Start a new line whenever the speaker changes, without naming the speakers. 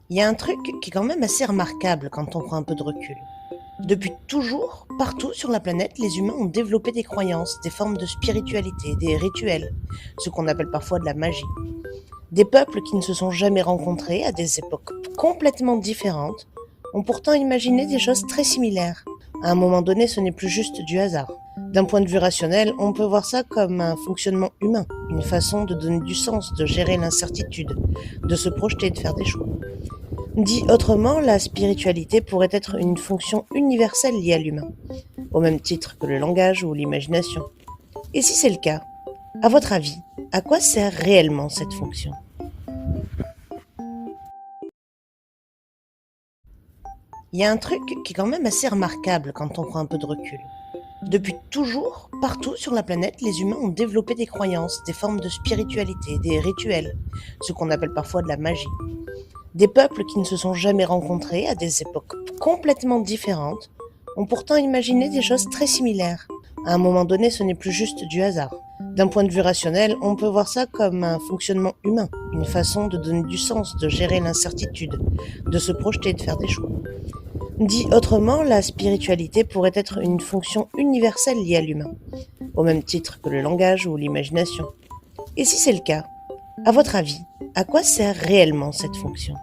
Il y a un truc qui est quand même assez remarquable quand on prend un peu de recul. Depuis toujours, partout sur la planète, les humains ont développé des croyances, des formes de spiritualité, des rituels, ce qu'on appelle parfois de la magie. Des peuples qui ne se sont jamais rencontrés à des époques complètement différentes ont pourtant imaginé des choses très similaires. À un moment donné, ce n'est plus juste du hasard. D'un point de vue rationnel, on peut voir ça comme un fonctionnement humain, une façon de donner du sens, de gérer l'incertitude, de se projeter, de faire des choix. Dit autrement, la spiritualité pourrait être une fonction universelle liée à l'humain, au même titre que le langage ou l'imagination. Et si c'est le cas, à votre avis, à quoi sert réellement cette fonction ? Il y a un truc qui est quand même assez remarquable quand on prend un peu de recul. Depuis toujours, partout sur la planète, les humains ont développé des croyances, des formes de spiritualité, des rituels, ce qu'on appelle parfois de la magie. Des peuples qui ne se sont jamais rencontrés à des époques complètement différentes ont pourtant imaginé des choses très similaires. À un moment donné, ce n'est plus juste du hasard. D'un point de vue rationnel, on peut voir ça comme un fonctionnement humain, une façon de donner du sens, de gérer l'incertitude, de se projeter, de faire des choix. Dit autrement, la spiritualité pourrait être une fonction universelle liée à l'humain, au même titre que le langage ou l'imagination. Et si c'est le cas, à votre avis, à quoi sert réellement cette fonction ?